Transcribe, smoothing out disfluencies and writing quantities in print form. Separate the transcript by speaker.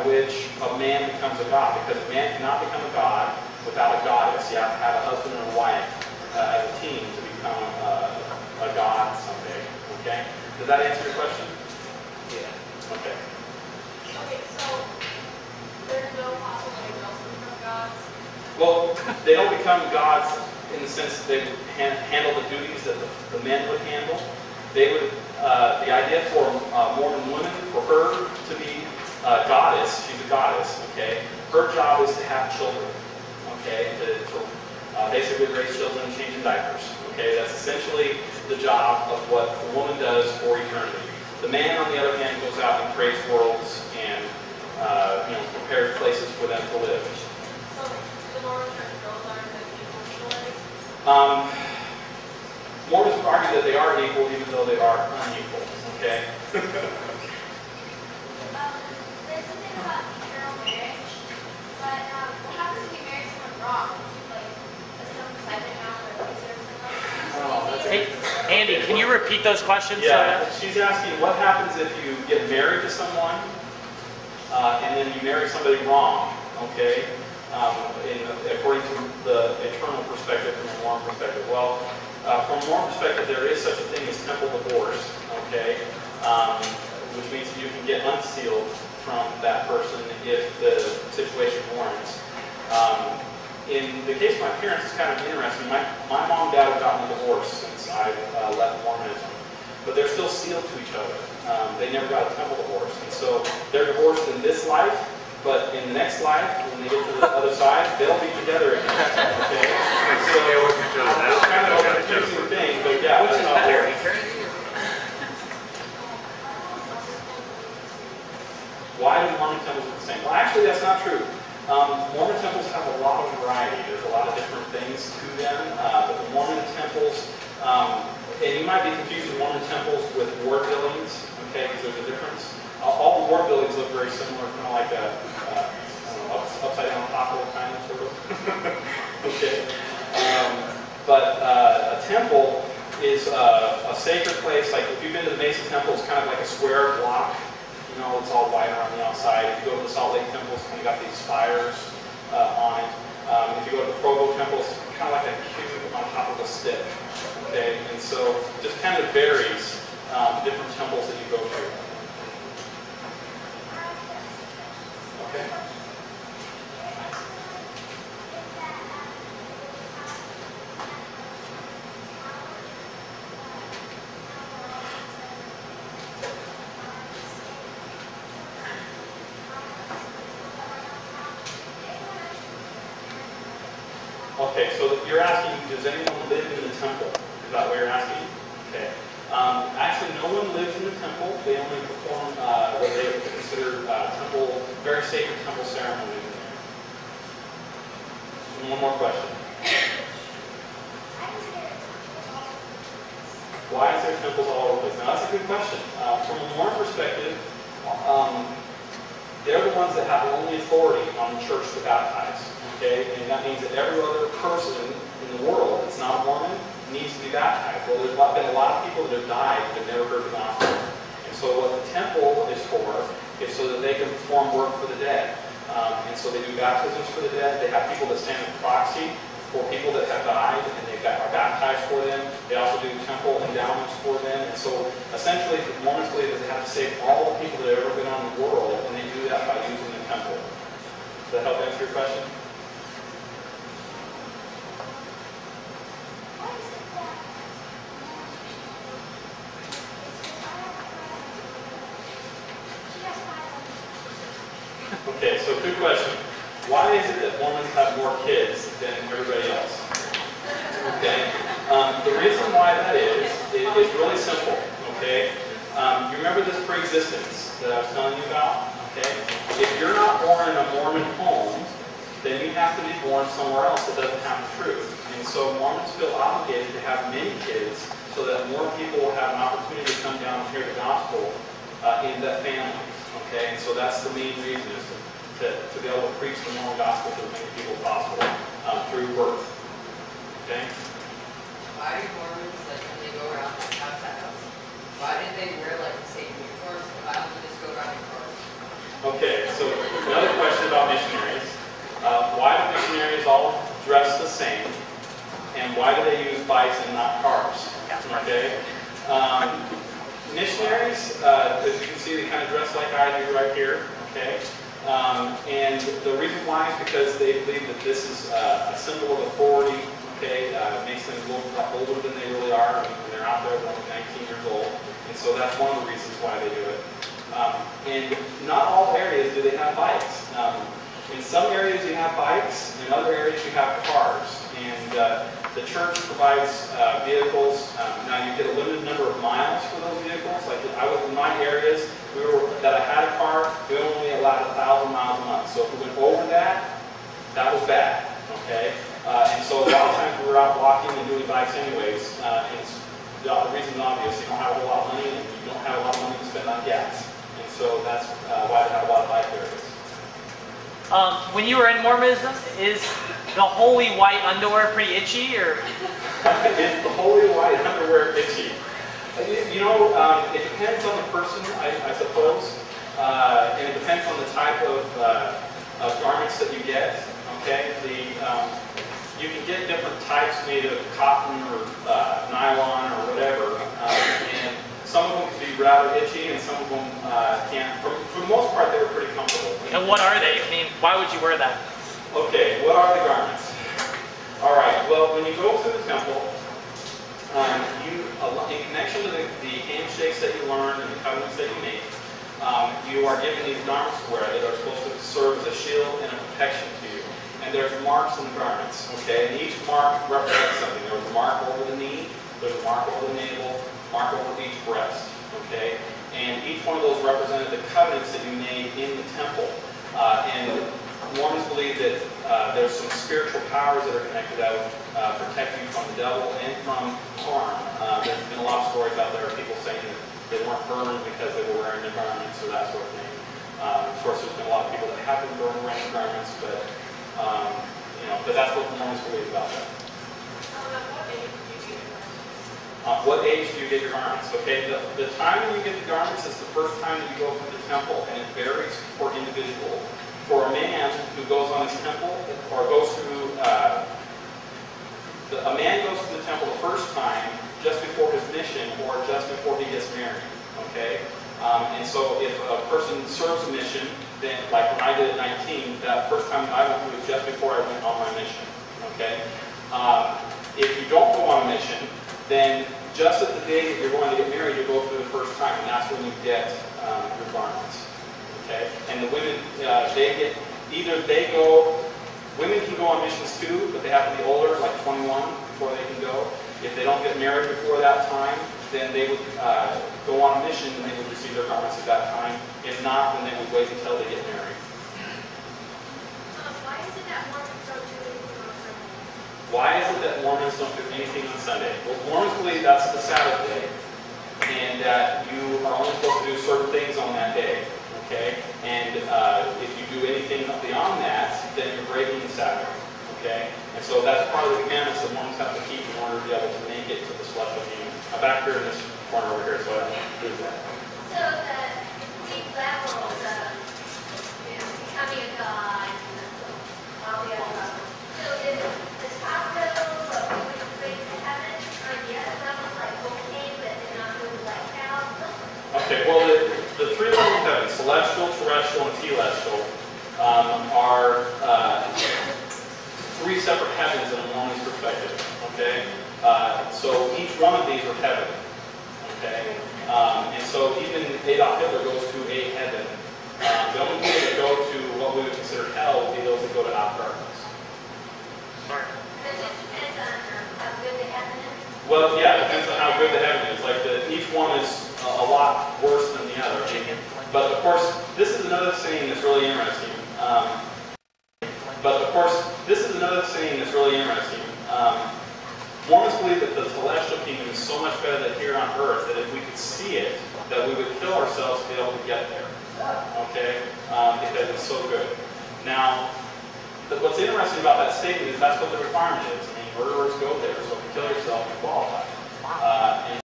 Speaker 1: which a man becomes a god, because a man cannot become a god without a goddess. You have to have a husband and a wife as a team to become a god someday. Okay? Does that answer your question? Yeah. Okay.
Speaker 2: Okay, so there's no possible way else to become gods?
Speaker 1: Well, they don't become gods in the sense that they would handle the duties that the men would handle. They would, the idea for Mormon women, for her to be a goddess, she's a goddess, okay? Her job is to have children, okay? To basically raise children and change diapers, okay? That's essentially the job of what the woman does for eternity. The man, on the other hand, goes out and creates worlds and prepares places for them to live.
Speaker 2: So the Mormon Church girls aren't as equal in stories?
Speaker 1: Mormons would argue that they are equal even though they are unequal, okay?
Speaker 2: There's something about eternal marriage, but what happens if you marry someone wrong? Like, is someone decided now or is there something?
Speaker 3: Hey, Andy, can you repeat those questions?
Speaker 1: Yeah, she's asking what happens if you get married to someone and then you marry somebody wrong, okay? According to the eternal perspective, from a Mormon perspective. Well, from a Mormon perspective, there is such a thing as temple divorce, okay? Which means you can get unsealed from that person if the situation warrants. In the case of my parents, it's kind of interesting. My mom and dad have gotten a divorce since I left Mormonism, but they're still sealed to each other. They never got a temple divorce, and so they're divorced in this life, but in the next life, when they get to the other side, they'll be together again. Okay? So it's kind of a confusing thing, but yeah.
Speaker 3: Which is better, eternity?
Speaker 1: Why do Mormon temples look the same? Well, actually, that's not true. Mormon temples have a lot of variety. There's a lot of different things to them. But the Mormon temples, and you might be confusing Mormon temples with ward buildings, okay, because there's a difference. All the ward buildings look very similar, kind of like a upside down taco kind of sort of. Okay. But a temple is a sacred place. Like if you've been to the Mesa Temple, it's kind of like a square block. You know, it's all white around the outside. If you go to the Salt Lake Temple, it's kind of got these spires on it. If you go to the Provo Temple, it's kind of like a cube on top of a stick. Okay, and so just kind of varies different temples that you go to. Okay. Okay, so you're asking, does anyone live in the temple? Is that what you're asking? Okay. Actually, no one lives in the temple. They only perform what they would consider temple, very sacred temple ceremonies in there. And one more question. Why is there temples all over the place? Now, that's a good question. From a Mormon perspective, they're the ones that have only authority on the church to baptize. Okay, and that means that every other person in the world that's not a Mormon needs to be baptized. Well, there's been a lot of people that have died that have never heard the gospel. And so what the temple is for is so that they can perform work for the dead. And so they do baptisms for the dead. They have people that stand in proxy for people that have died, and they are baptized for them. They also do temple endowments for them. And so essentially, the Mormons believe that they have to save all the people that have ever been on the world, and they do that by using the temple. Does that help answer your question? Okay, so good question. Why is it that Mormons have more kids than everybody else? Okay, the reason why that is really simple. Okay, you remember this pre-existence that I was telling you about? Okay, if you're not born in a Mormon home, then you have to be born somewhere else that doesn't have the truth. And so Mormons feel obligated to have many kids so that more people will have an opportunity to come down and hear the gospel in that family. Okay, and so that's the main reason is to be able to preach the Mormon gospel to as many people as possible through birth. Okay?
Speaker 4: Why do Mormons, like, when they go around like house to house, why did they wear like the same uniforms? Why don't they just go around in cars?
Speaker 1: Okay, so missionaries all dress the same? And why do they use bikes and not cars? Okay. Missionaries, as you can see, they kind of dress like I do right here. Okay. And the reason why is because they believe that this is a symbol of authority. Okay, it makes them look older than they really are. When they're out there, they're only 19 years old, and so that's one of the reasons why they do it. And not all areas do they have bikes. In some areas you have bikes, in other areas you have cars. And the church provides vehicles. Now you get a limited number of miles for those vehicles. Like I was in my areas that I had a car, we only allowed 1,000 miles a month. So if we went over that, that was bad. Okay. And so a lot of times we were out walking and doing bikes anyways. And the reason is obvious. You don't have a whole lot of money and you don't have a lot of money to spend on gas. And so that's why they have a lot of bike areas.
Speaker 3: When you were in Mormonism, is the holy white underwear pretty itchy, or?
Speaker 1: Is the holy white underwear itchy? You know, it depends on the person, I suppose. And it depends on the type of garments that you get. Okay, you can get different types made of cotton or nylon or whatever, and some of them can be rather itchy, and some of them can't. For the most part, they were pretty comfortable.
Speaker 3: And what are they? I mean, why would you wear that?
Speaker 1: Okay, what are the garments? All right. Well, when you go to the temple, in connection to the handshakes that you learn and the covenants that you make, you are given these garments to wear that are supposed to serve as a shield and a protection to you. And there's marks in the garments, okay? And each mark represents something. There's a mark over the knee, there's a mark over the navel, mark over each breast, okay? And each one of those represented the covenants that you made in the temple. And Mormons believe that there's some spiritual powers that are connected that would protect you from the devil and from harm. There's been a lot of stories out there of people saying that they weren't burned because they were wearing the garments or that sort of thing. Of course, there's been a lot of people that have been burned wearing the garments, but but that's what the Mormons believe about that. What age do you get your garments? Okay, the time when you get the garments is the first time that you go through the temple, and it varies for individual. For a man who goes on his temple, or goes through, a man goes to the temple the first time just before his mission, or just before he gets married. Okay, and so if a person serves a mission, then like when I did at 19, that first time I went through was just before I went on my mission. Okay, if you don't go on a mission, then just at the day that you're going to get married, you go through the first time, and that's when you get your garments. Okay, and the women, women can go on missions too, but they have to be older, like 21, before they can go. If they don't get married before that time, then they would go on a mission and they would receive their garments at that time. If not, then they would wait until they get married.
Speaker 2: Why is it that Mormons don't do anything on Sunday?
Speaker 1: Why is it that Mormons don't do anything on Sunday? Well, Mormons believe that's the Sabbath day, and that you are only supposed to do certain things on that day. Okay, and if you do anything beyond that, then you're breaking the Sabbath. Okay, and so that's part of the commandments that Mormons have to keep in order to be able to make it to the celestial kingdom. I'm back here in this corner over here, so I don't lose that.
Speaker 2: So the deep levels of becoming a god and all the other levels. So is the top level what we would bring to heaven, or the other levels like okay, but they're not really like hell?
Speaker 1: Okay, well, the three levels of heaven, celestial, terrestrial, and telestial, are three separate heavens in a Mormon's perspective. Okay, so each one of these are heaven. Okay, and so even Adolf Hitler goes to a heaven. The only people that go to what we would consider hell would be those that go to outer darkness.
Speaker 2: But it just depends on how good the heaven is.
Speaker 1: Well, yeah, it depends on how good the heaven is. Like each one is a lot worse than the other. But of course, this is another saying that's really interesting. Mormons believe that the celestial kingdom is so much better than here on earth that if we could see it, that we would kill ourselves to be able to get there. Okay? Because it's so good. Now, what's interesting about that statement is that's what the requirement is. I mean, murderers go there, so if you kill yourself, you qualify.